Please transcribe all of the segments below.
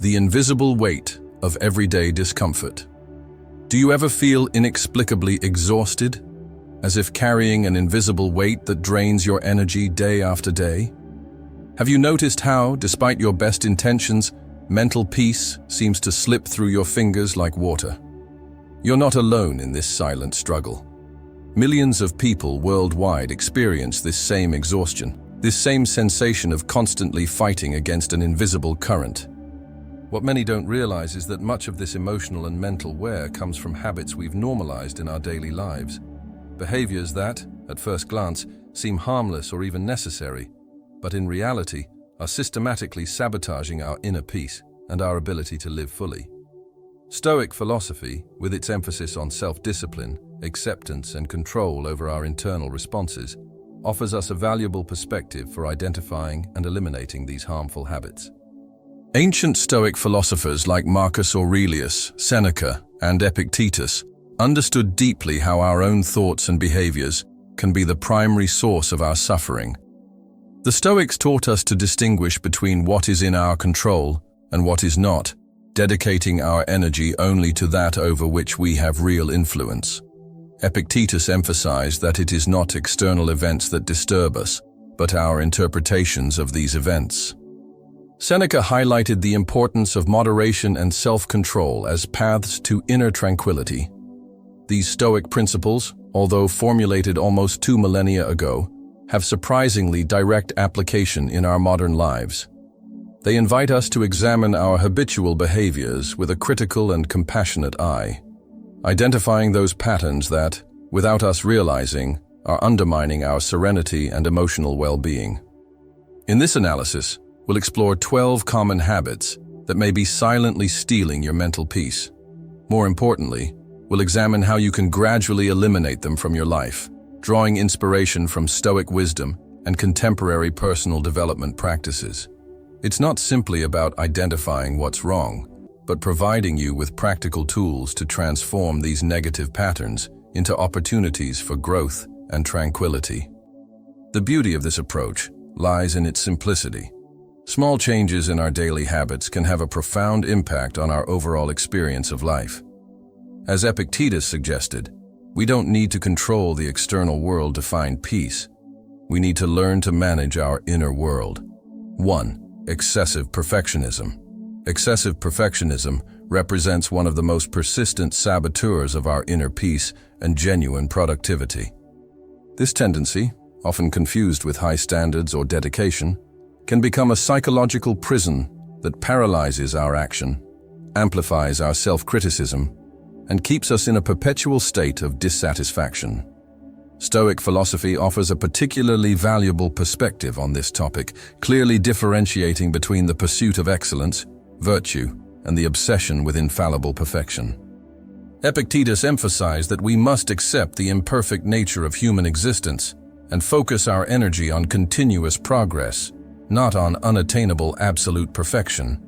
the invisible weight of everyday discomfort. Do you ever feel inexplicably exhausted, as if carrying an invisible weight that drains your energy day after day? Have you noticed how, despite your best intentions, mental peace seems to slip through your fingers like water? You're not alone in this silent struggle. Millions of people worldwide experience this same exhaustion, this same sensation of constantly fighting against an invisible current. What many don't realize is that much of this emotional and mental wear comes from habits we've normalized in our daily lives. Behaviors that, at first glance, seem harmless or even necessary, but in reality are systematically sabotaging our inner peace and our ability to live fully. Stoic philosophy, with its emphasis on self-discipline, acceptance, and control over our internal responses, offers us a valuable perspective for identifying and eliminating these harmful habits. Ancient Stoic philosophers like Marcus Aurelius, Seneca, and Epictetus understood deeply how our own thoughts and behaviors can be the primary source of our suffering. The Stoics taught us to distinguish between what is in our control and what is not, dedicating our energy only to that over which we have real influence. Epictetus emphasized that it is not external events that disturb us, but our interpretations of these events. Seneca highlighted the importance of moderation and self-control as paths to inner tranquility. These Stoic principles, although formulated almost 2 millennia ago, have surprisingly direct application in our modern lives. They invite us to examine our habitual behaviors with a critical and compassionate eye, identifying those patterns that, without us realizing, are undermining our serenity and emotional well-being. In this analysis, we'll explore 12 common habits that may be silently stealing your mental peace. More importantly, we'll examine how you can gradually eliminate them from your life, drawing inspiration from Stoic wisdom and contemporary personal development practices. It's not simply about identifying what's wrong, but providing you with practical tools to transform these negative patterns into opportunities for growth and tranquility. The beauty of this approach lies in its simplicity. Small changes in our daily habits can have a profound impact on our overall experience of life. As Epictetus suggested, we don't need to control the external world to find peace. We need to learn to manage our inner world. 1. Excessive perfectionism. Excessive perfectionism represents one of the most persistent saboteurs of our inner peace and genuine productivity. This tendency, often confused with high standards or dedication, can become a psychological prison that paralyzes our action, amplifies our self-criticism, and keeps us in a perpetual state of dissatisfaction. Stoic philosophy offers a particularly valuable perspective on this topic, clearly differentiating between the pursuit of excellence, virtue, and the obsession with infallible perfection. Epictetus emphasized that we must accept the imperfect nature of human existence and focus our energy on continuous progress, not on unattainable absolute perfection.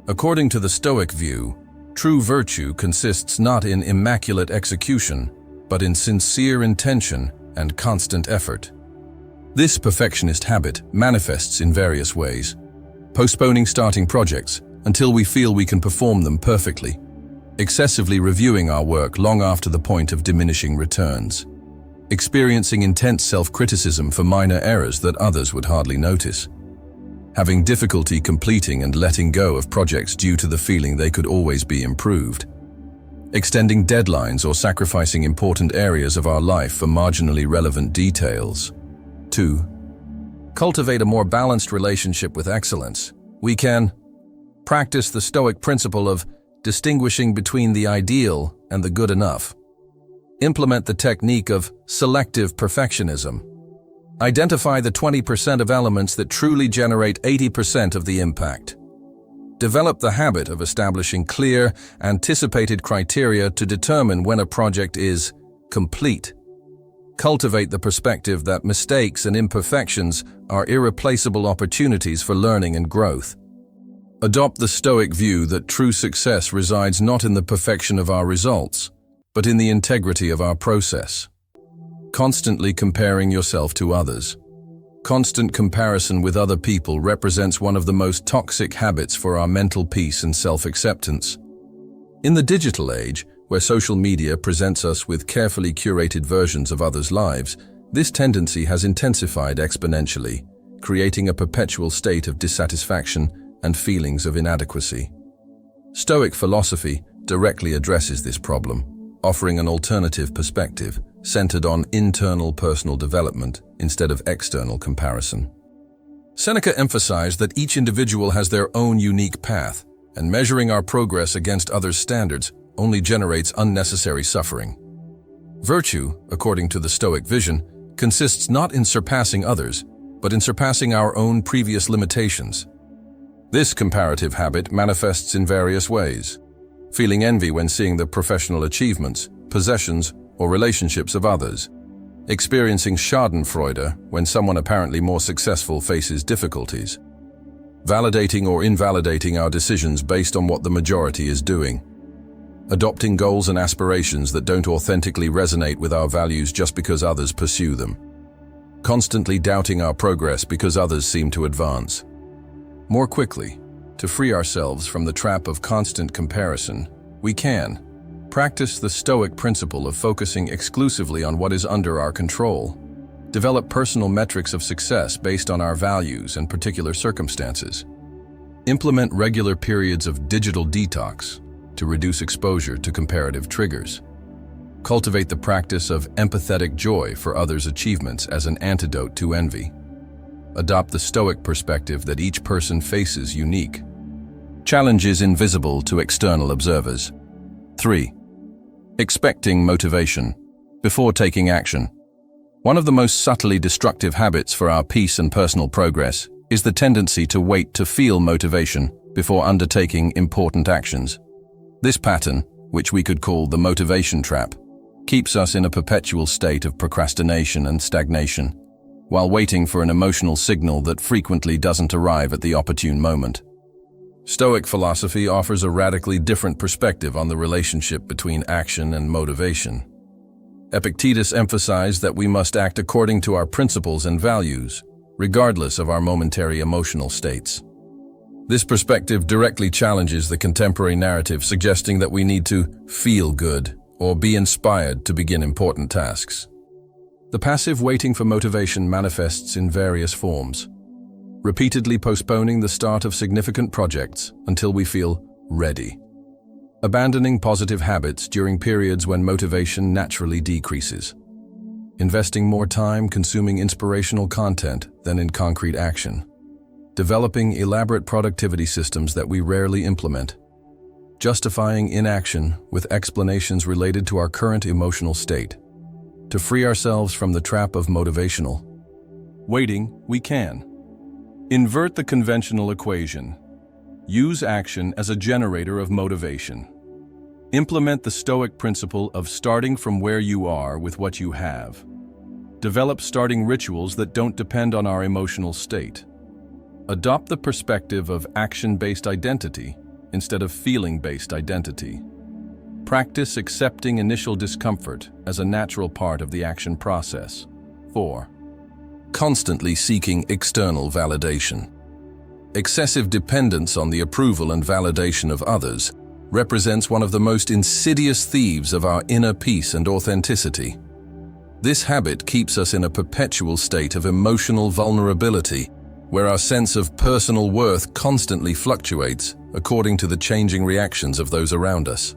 According to the Stoic view, true virtue consists not in immaculate execution, but in sincere intention and constant effort. This perfectionist habit manifests in various ways: postponing starting projects until we feel we can perform them perfectly, excessively reviewing our work long after the point of diminishing returns, experiencing intense self-criticism for minor errors that others would hardly notice, having difficulty completing and letting go of projects due to the feeling they could always be improved, extending deadlines or sacrificing important areas of our life for marginally relevant details. 2. Cultivate a more balanced relationship with excellence. We can practice the Stoic principle of distinguishing between the ideal and the good enough. Implement the technique of selective perfectionism. Identify the 20% of elements that truly generate 80% of the impact. Develop the habit of establishing clear, anticipated criteria to determine when a project is complete. Cultivate the perspective that mistakes and imperfections are irreplaceable opportunities for learning and growth. Adopt the Stoic view that true success resides not in the perfection of our results, but in the integrity of our process. Constantly comparing yourself to others. Constant comparison with other people represents one of the most toxic habits for our mental peace and self-acceptance. In the digital age, where social media presents us with carefully curated versions of others' lives, this tendency has intensified exponentially, creating a perpetual state of dissatisfaction and feelings of inadequacy. Stoic philosophy directly addresses this problem, offering an alternative perspective centered on internal personal development instead of external comparison. Seneca emphasized that each individual has their own unique path, and measuring our progress against others' standards only generates unnecessary suffering. Virtue, according to the Stoic vision, consists not in surpassing others, but in surpassing our own previous limitations. This comparative habit manifests in various ways: feeling envy when seeing the professional achievements, possessions, or relationships of others; experiencing schadenfreude when someone apparently more successful faces difficulties; validating or invalidating our decisions based on what the majority is doing; adopting goals and aspirations that don't authentically resonate with our values just because others pursue them; constantly doubting our progress because others seem to advance. More quickly, to free ourselves from the trap of constant comparison, we can practice the Stoic principle of focusing exclusively on what is under our control, develop personal metrics of success based on our values and particular circumstances, implement regular periods of digital detox to reduce exposure to comparative triggers, cultivate the practice of empathetic joy for others' achievements as an antidote to envy, adopt the Stoic perspective that each person faces unique challenges invisible to external observers. 3. Expecting motivation before taking action. One of the most subtly destructive habits for our peace and personal progress is the tendency to wait to feel motivation before undertaking important actions. This pattern, which we could call the motivation trap, keeps us in a perpetual state of procrastination and stagnation, while waiting for an emotional signal that frequently doesn't arrive at the opportune moment. Stoic philosophy offers a radically different perspective on the relationship between action and motivation. Epictetus emphasized that we must act according to our principles and values, regardless of our momentary emotional states. This perspective directly challenges the contemporary narrative suggesting that we need to feel good or be inspired to begin important tasks. The passive waiting for motivation manifests in various forms, repeatedly postponing the start of significant projects until we feel ready, abandoning positive habits during periods when motivation naturally decreases, investing more time consuming inspirational content than in concrete action, developing elaborate productivity systems that we rarely implement, justifying inaction with explanations related to our current emotional state. To free ourselves from the trap of motivational waiting, we can invert the conventional equation. Use action as a generator of motivation. Implement the Stoic principle of starting from where you are with what you have. Develop starting rituals that don't depend on our emotional state. Adopt the perspective of action-based identity instead of feeling-based identity. Practice accepting initial discomfort as a natural part of the action process. 4. Constantly seeking external validation. Excessive dependence on the approval and validation of others represents one of the most insidious thieves of our inner peace and authenticity. This habit keeps us in a perpetual state of emotional vulnerability, where our sense of personal worth constantly fluctuates according to the changing reactions of those around us.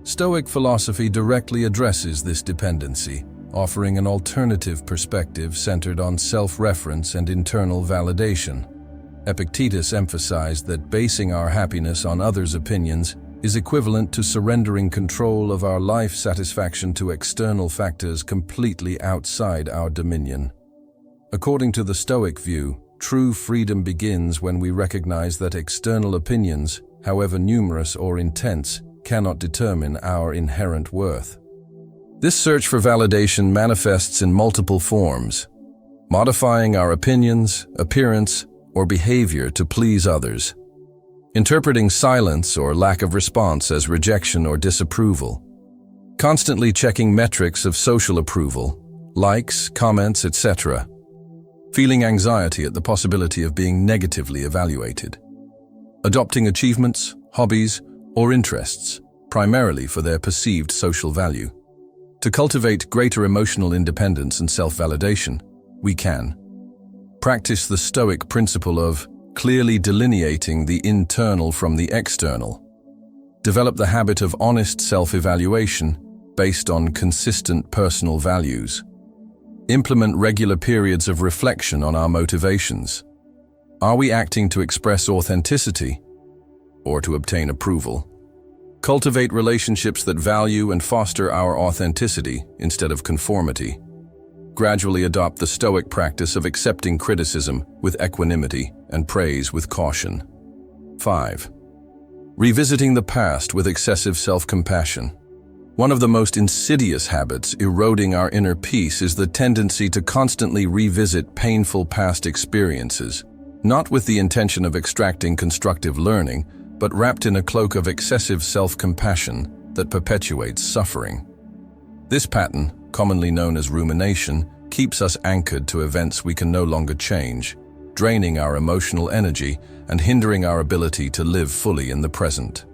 Stoic philosophy directly addresses this dependency, offering an alternative perspective centered on self-reference and internal validation. Epictetus emphasized that basing our happiness on others' opinions is equivalent to surrendering control of our life satisfaction to external factors completely outside our dominion. According to the Stoic view, true freedom begins when we recognize that external opinions, however numerous or intense, cannot determine our inherent worth. This search for validation manifests in multiple forms, modifying our opinions, appearance, or behavior to please others, interpreting silence or lack of response as rejection or disapproval, constantly checking metrics of social approval, likes, comments, etc., feeling anxiety at the possibility of being negatively evaluated, adopting achievements, hobbies, or interests, primarily for their perceived social value. To cultivate greater emotional independence and self-validation, we can practice the Stoic principle of clearly delineating the internal from the external, develop the habit of honest self-evaluation based on consistent personal values, implement regular periods of reflection on our motivations. Are we acting to express authenticity or to obtain approval? Cultivate relationships that value and foster our authenticity instead of conformity. Gradually adopt the Stoic practice of accepting criticism with equanimity and praise with caution. 5. Revisiting the past with excessive self-compassion. One of the most insidious habits eroding our inner peace is the tendency to constantly revisit painful past experiences, not with the intention of extracting constructive learning, but wrapped in a cloak of excessive self-compassion that perpetuates suffering. This pattern, commonly known as rumination, keeps us anchored to events we can no longer change, draining our emotional energy and hindering our ability to live fully in the present.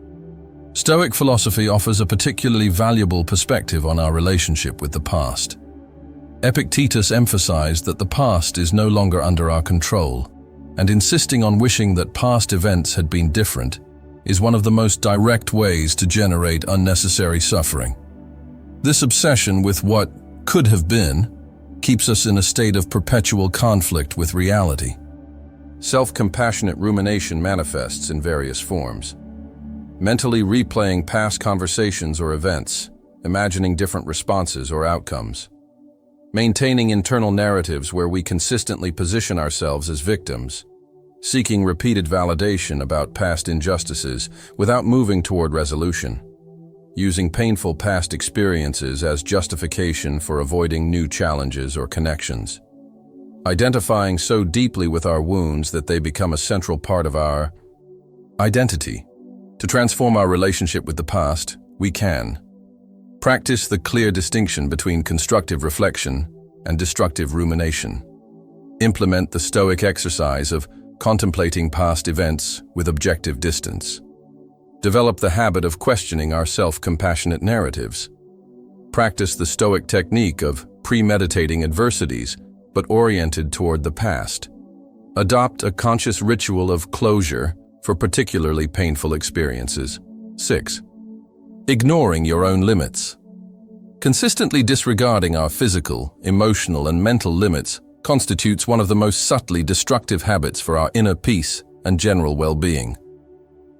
Stoic philosophy offers a particularly valuable perspective on our relationship with the past. Epictetus emphasized that the past is no longer under our control, and insisting on wishing that past events had been different is one of the most direct ways to generate unnecessary suffering. This obsession with what could have been keeps us in a state of perpetual conflict with reality. Self-compassionate rumination manifests in various forms. Mentally replaying past conversations or events, imagining different responses or outcomes. Maintaining internal narratives where we consistently position ourselves as victims. Seeking repeated validation about past injustices without moving toward resolution. Using painful past experiences as justification for avoiding new challenges or connections. Identifying so deeply with our wounds that they become a central part of our identity. To transform our relationship with the past, we can practice the clear distinction between constructive reflection and destructive rumination. Implement the Stoic exercise of contemplating past events with objective distance. Develop the habit of questioning our self-compassionate narratives. Practice the Stoic technique of premeditating adversities, but oriented toward the past. Adopt a conscious ritual of closure for particularly painful experiences. 6. Ignoring your own limits. Consistently disregarding our physical, emotional, and mental limits constitutes one of the most subtly destructive habits for our inner peace and general well-being.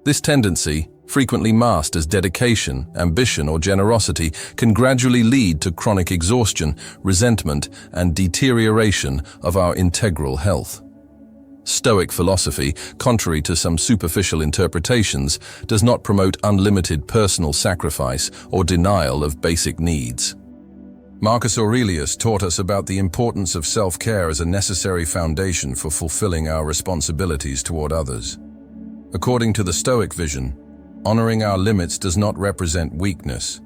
This tendency, frequently masked as dedication, ambition, or generosity, can gradually lead to chronic exhaustion, resentment, and deterioration of our integral health. Stoic philosophy, contrary to some superficial interpretations, does not promote unlimited personal sacrifice or denial of basic needs. Marcus Aurelius taught us about the importance of self-care as a necessary foundation for fulfilling our responsibilities toward others. According to the Stoic vision, honoring our limits does not represent weakness,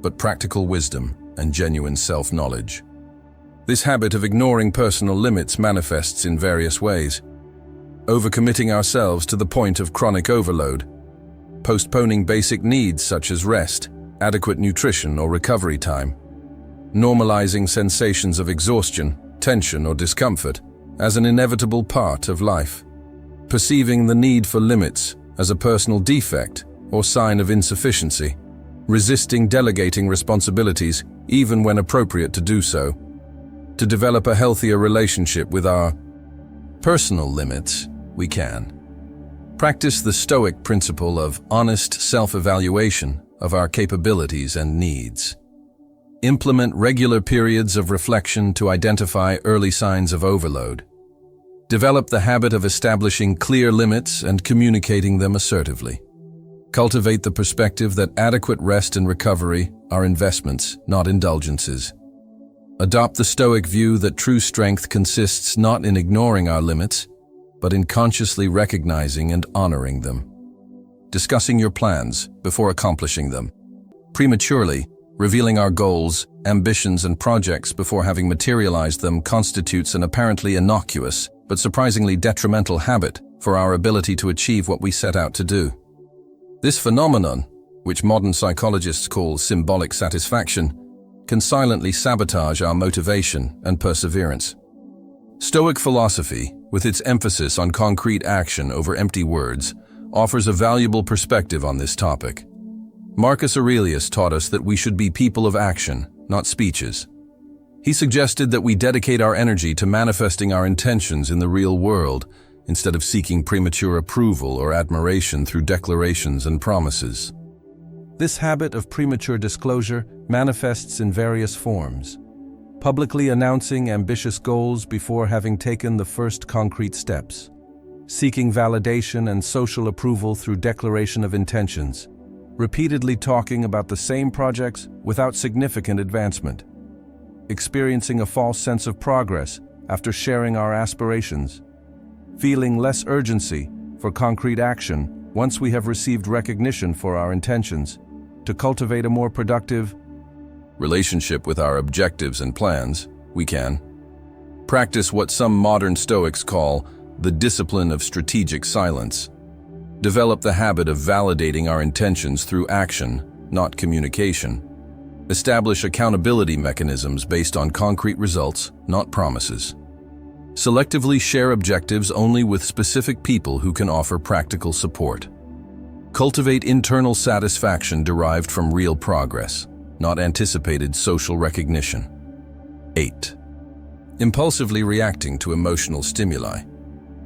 but practical wisdom and genuine self-knowledge. This habit of ignoring personal limits manifests in various ways. Overcommitting ourselves to the point of chronic overload, postponing basic needs such as rest, adequate nutrition, or recovery time, normalizing sensations of exhaustion, tension, or discomfort as an inevitable part of life, perceiving the need for limits as a personal defect or sign of insufficiency, resisting delegating responsibilities even when appropriate to do so. To develop a healthier relationship with our personal limits, we can practice the Stoic principle of honest self-evaluation of our capabilities and needs. Implement regular periods of reflection to identify early signs of overload. Develop the habit of establishing clear limits and communicating them assertively. Cultivate the perspective that adequate rest and recovery are investments, not indulgences. Adopt the Stoic view that true strength consists not in ignoring our limits, but in consciously recognizing and honoring them. Discussing your plans before accomplishing them. Prematurely Revealing our goals, ambitions, and projects before having materialized them constitutes an apparently innocuous but surprisingly detrimental habit for our ability to achieve what we set out to do. This phenomenon, which modern psychologists call symbolic satisfaction, can silently sabotage our motivation and perseverance. Stoic philosophy, with its emphasis on concrete action over empty words, offers a valuable perspective on this topic. Marcus Aurelius taught us that we should be people of action, not speeches. He suggested that we dedicate our energy to manifesting our intentions in the real world, instead of seeking premature approval or admiration through declarations and promises. This habit of premature disclosure manifests in various forms. Publicly announcing ambitious goals before having taken the first concrete steps. Seeking validation and social approval through declaration of intentions. Repeatedly talking about the same projects without significant advancement. Experiencing a false sense of progress after sharing our aspirations. Feeling less urgency for concrete action once we have received recognition for our intentions. To cultivate a more productive relationship with our objectives and plans, we can practice what some modern Stoics call the discipline of strategic silence. Develop the habit of validating our intentions through action, not communication. Establish accountability mechanisms based on concrete results, not promises. Selectively share objectives only with specific people who can offer practical support. Cultivate internal satisfaction derived from real progress, not anticipated social recognition. 8. Impulsively reacting to emotional stimuli.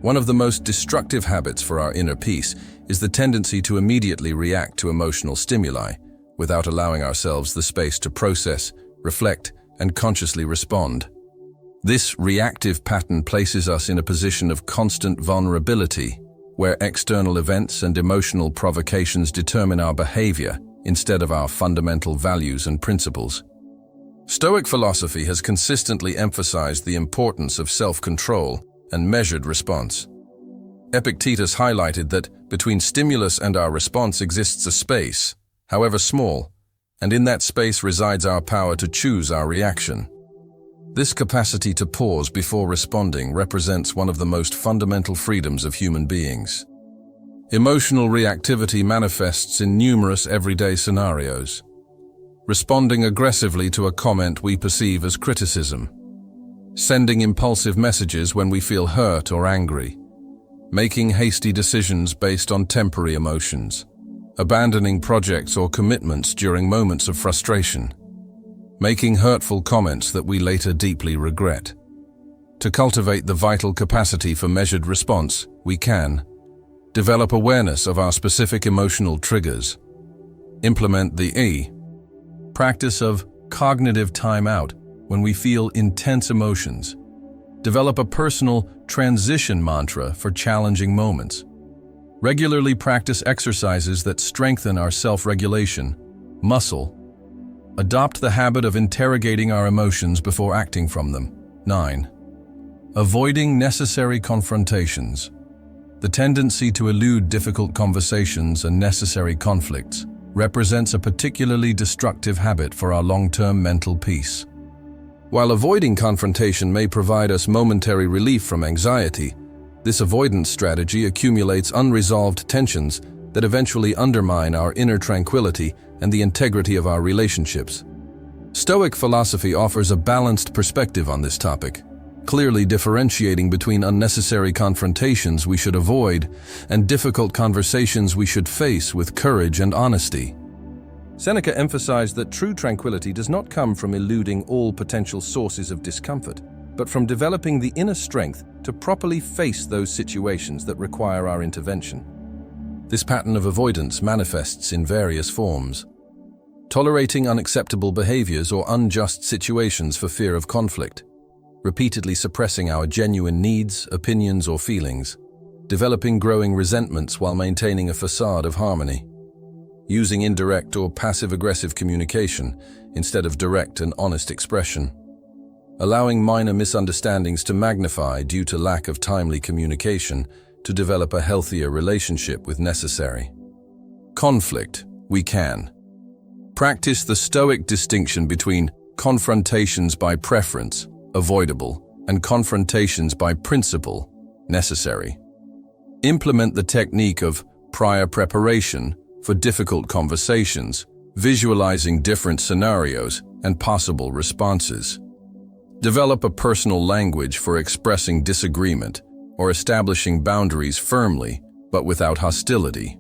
One of the most destructive habits for our inner peace is the tendency to immediately react to emotional stimuli without allowing ourselves the space to process, reflect, and consciously respond. This reactive pattern places us in a position of constant vulnerability, where external events and emotional provocations determine our behavior instead of our fundamental values and principles. Stoic philosophy has consistently emphasized the importance of self-control and measured response. Epictetus highlighted that between stimulus and our response exists a space, however small, and in that space resides our power to choose our reaction. This capacity to pause before responding represents one of the most fundamental freedoms of human beings. Emotional reactivity manifests in numerous everyday scenarios. Responding aggressively to a comment we perceive as criticism. Sending impulsive messages when we feel hurt or angry. Making hasty decisions based on temporary emotions. Abandoning projects or commitments during moments of frustration. Making hurtful comments that we later deeply regret. To cultivate the vital capacity for measured response, we can develop awareness of our specific emotional triggers. Implement the practice of cognitive timeout when we feel intense emotions. Develop a personal transition mantra for challenging moments. Regularly practice exercises that strengthen our self-regulation, muscle. Adopt the habit of interrogating our emotions before acting from them. 9. Avoiding necessary confrontations. The tendency to elude difficult conversations and necessary conflicts represents a particularly destructive habit for our long-term mental peace. While avoiding confrontation may provide us momentary relief from anxiety, this avoidance strategy accumulates unresolved tensions that eventually undermine our inner tranquility and the integrity of our relationships. Stoic philosophy offers a balanced perspective on this topic, clearly differentiating between unnecessary confrontations we should avoid and difficult conversations we should face with courage and honesty. Seneca emphasized that true tranquility does not come from eluding all potential sources of discomfort, but from developing the inner strength to properly face those situations that require our intervention. This pattern of avoidance manifests in various forms. Tolerating unacceptable behaviors or unjust situations for fear of conflict. Repeatedly suppressing our genuine needs, opinions, or feelings. Developing growing resentments while maintaining a facade of harmony. Using indirect or passive-aggressive communication instead of direct and honest expression. Allowing minor misunderstandings to magnify due to lack of timely communication to develop a healthier relationship with necessary conflict. We can Practice the Stoic distinction between confrontations by preference, avoidable, and confrontations by principle, necessary. Implement the technique of prior preparation for difficult conversations, visualizing different scenarios and possible responses. Develop a personal language for expressing disagreement or establishing boundaries firmly, but without hostility.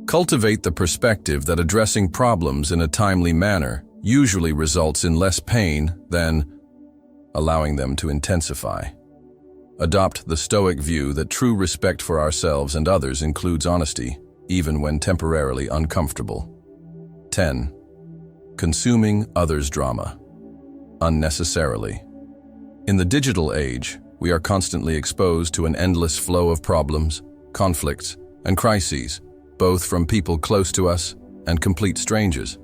Cultivate the perspective that addressing problems in a timely manner usually results in less pain than allowing them to intensify. Adopt the Stoic view that true respect for ourselves and others includes honesty, even when temporarily uncomfortable. 10. Consuming others' drama unnecessarily. In the digital age, we are constantly exposed to an endless flow of problems, conflicts, and crises, both from people close to us and complete strangers.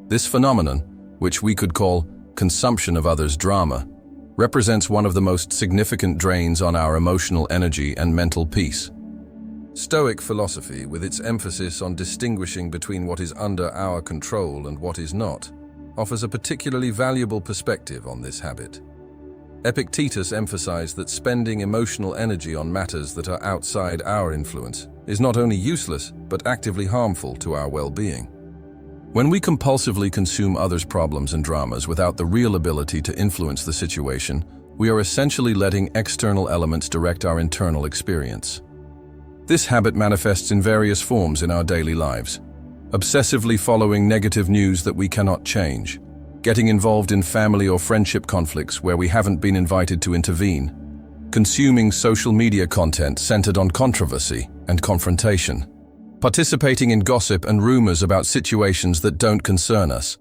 This phenomenon, which we could call consumption of others' drama, represents one of the most significant drains on our emotional energy and mental peace. Stoic philosophy, with its emphasis on distinguishing between what is under our control and what is not, offers a particularly valuable perspective on this habit. Epictetus emphasized that spending emotional energy on matters that are outside our influence is not only useless, but actively harmful to our well-being. When we compulsively consume others' problems and dramas without the real ability to influence the situation, we are essentially letting external elements direct our internal experience. This habit manifests in various forms in our daily lives. Obsessively following negative news that we cannot change, getting involved in family or friendship conflicts where we haven't been invited to intervene, consuming social media content centered on controversy and confrontation, participating in gossip and rumors about situations that don't concern us,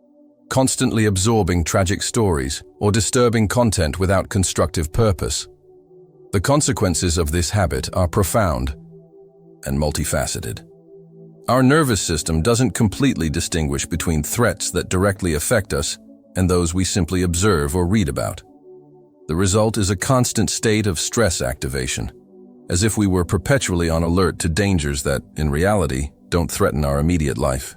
constantly absorbing tragic stories or disturbing content without constructive purpose. The consequences of this habit are profound and multifaceted. Our nervous system doesn't completely distinguish between threats that directly affect us and those we simply observe or read about. The result is a constant state of stress activation, as if we were perpetually on alert to dangers that, in reality, don't threaten our immediate life.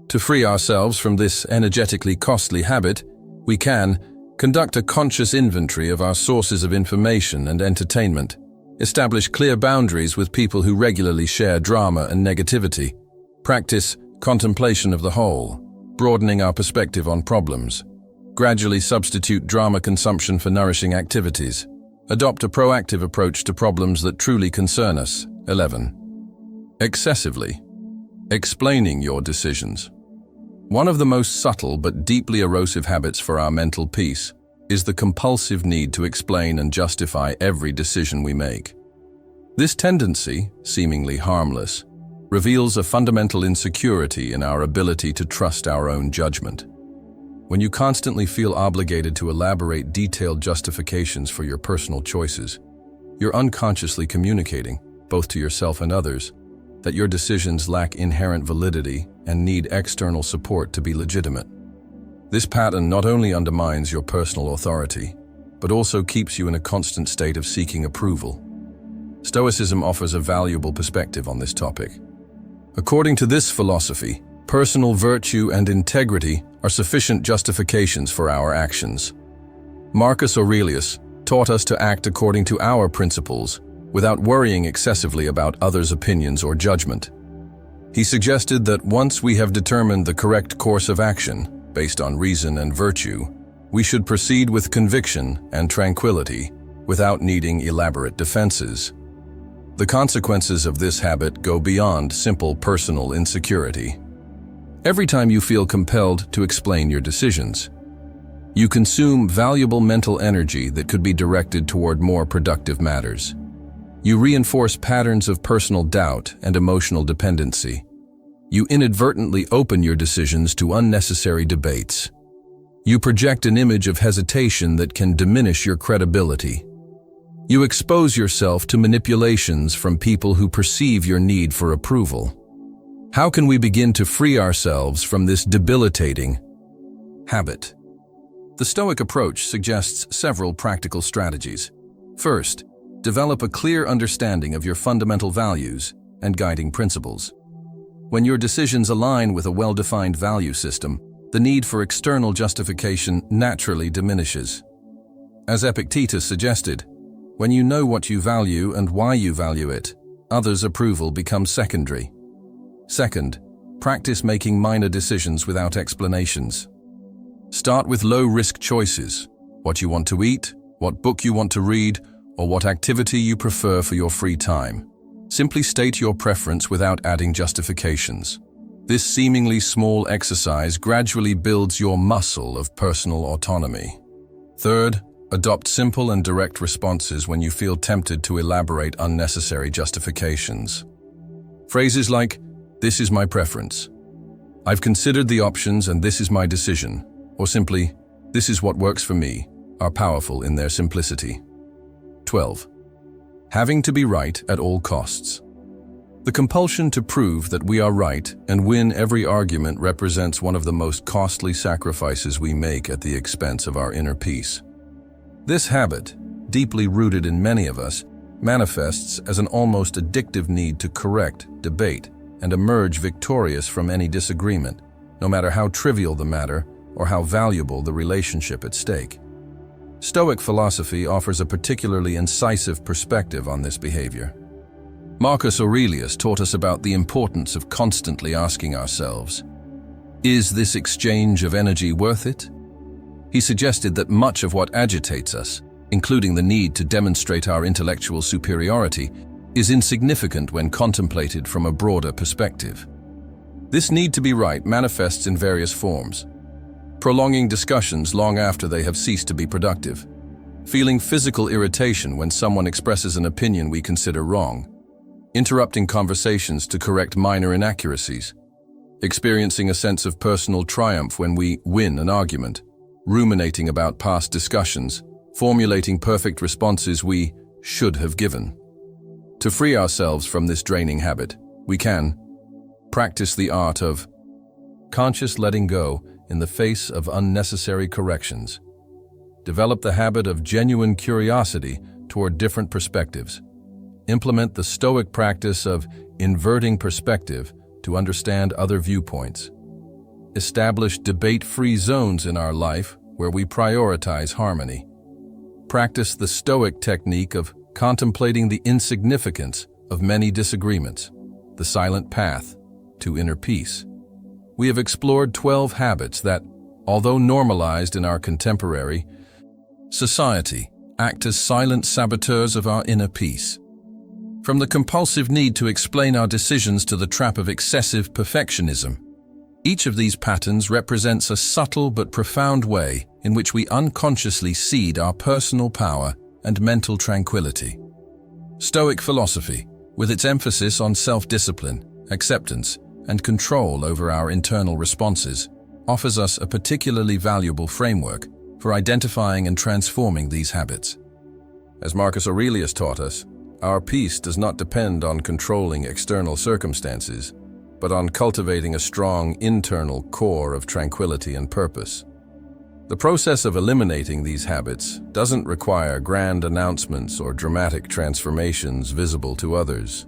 To free ourselves from this energetically costly habit, we can conduct a conscious inventory of our sources of information and entertainment, establish clear boundaries with people who regularly share drama and negativity, practice contemplation of the whole, broadening our perspective on problems, gradually substitute drama consumption for nourishing activities, adopt a proactive approach to problems that truly concern us. 11. Excessively. Explaining your decisions. One of the most subtle but deeply erosive habits for our mental peace is the compulsive need to explain and justify every decision we make. This tendency, seemingly harmless, reveals a fundamental insecurity in our ability to trust our own judgment. When you constantly feel obligated to elaborate detailed justifications for your personal choices, you're unconsciously communicating, both to yourself and others, that your decisions lack inherent validity and need external support to be legitimate. This pattern not only undermines your personal authority, but also keeps you in a constant state of seeking approval. Stoicism offers a valuable perspective on this topic. According to this philosophy, personal virtue and integrity are sufficient justifications for our actions. Marcus Aurelius taught us to act according to our principles without worrying excessively about others' opinions or judgment. He suggested that once we have determined the correct course of action, based on reason and virtue, we should proceed with conviction and tranquility without needing elaborate defenses. The consequences of this habit go beyond simple personal insecurity. Every time you feel compelled to explain your decisions, you consume valuable mental energy that could be directed toward more productive matters. You reinforce patterns of personal doubt and emotional dependency. You inadvertently open your decisions to unnecessary debates. You project an image of hesitation that can diminish your credibility. You expose yourself to manipulations from people who perceive your need for approval. How can we begin to free ourselves from this debilitating habit? The Stoic approach suggests several practical strategies. First, develop a clear understanding of your fundamental values and guiding principles. When your decisions align with a well-defined value system, the need for external justification naturally diminishes. As Epictetus suggested, when you know what you value and why you value it, others' approval becomes secondary. Second, practice making minor decisions without explanations. Start with low-risk choices: what you want to eat, what book you want to read, or what activity you prefer for your free time. Simply state your preference without adding justifications. This seemingly small exercise gradually builds your muscle of personal autonomy. Third, adopt simple and direct responses when you feel tempted to elaborate unnecessary justifications. Phrases like, "This is my preference," "I've considered the options and this is my decision," or simply, "This is what works for me," are powerful in their simplicity. 12. Having to be right at all costs. The compulsion to prove that we are right and win every argument represents one of the most costly sacrifices we make at the expense of our inner peace. This habit, deeply rooted in many of us, manifests as an almost addictive need to correct, debate, and emerge victorious from any disagreement, no matter how trivial the matter or how valuable the relationship at stake. Stoic philosophy offers a particularly incisive perspective on this behavior. Marcus Aurelius taught us about the importance of constantly asking ourselves, "Is this exchange of energy worth it?" He suggested that much of what agitates us, including the need to demonstrate our intellectual superiority, is insignificant when contemplated from a broader perspective. This need to be right manifests in various forms: prolonging discussions long after they have ceased to be productive, feeling physical irritation when someone expresses an opinion we consider wrong, interrupting conversations to correct minor inaccuracies, experiencing a sense of personal triumph when we win an argument, ruminating about past discussions, formulating perfect responses we should have given. To free ourselves from this draining habit, we can practice the art of conscious letting go in the face of unnecessary corrections. Develop the habit of genuine curiosity toward different perspectives. Implement the Stoic practice of inverting perspective to understand other viewpoints. Establish debate-free zones in our life where we prioritize harmony. Practice the Stoic technique of contemplating the insignificance of many disagreements, the silent path to inner peace. We have explored 12 habits that, although normalized in our contemporary society, act as silent saboteurs of our inner peace. From the compulsive need to explain our decisions to the trap of excessive perfectionism, each of these patterns represents a subtle but profound way in which we unconsciously cede our personal power and mental tranquility. Stoic philosophy, with its emphasis on self-discipline, acceptance, and control over our internal responses, offers us a particularly valuable framework for identifying and transforming these habits. As Marcus Aurelius taught us, our peace does not depend on controlling external circumstances, but on cultivating a strong internal core of tranquility and purpose. The process of eliminating these habits doesn't require grand announcements or dramatic transformations visible to others.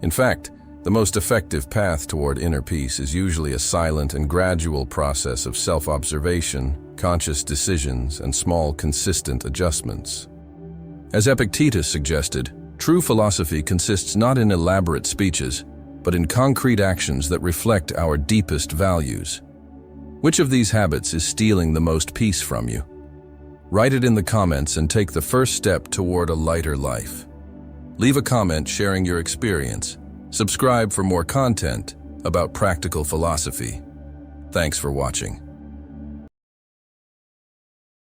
In fact, the most effective path toward inner peace is usually a silent and gradual process of self-observation, conscious decisions, and small, consistent adjustments. As Epictetus suggested, true philosophy consists not in elaborate speeches, but in concrete actions that reflect our deepest values. Which of these habits is stealing the most peace from you? Write it in the comments and take the first step toward a lighter life. Leave a comment sharing your experience. Subscribe for more content about practical philosophy. Thanks for watching.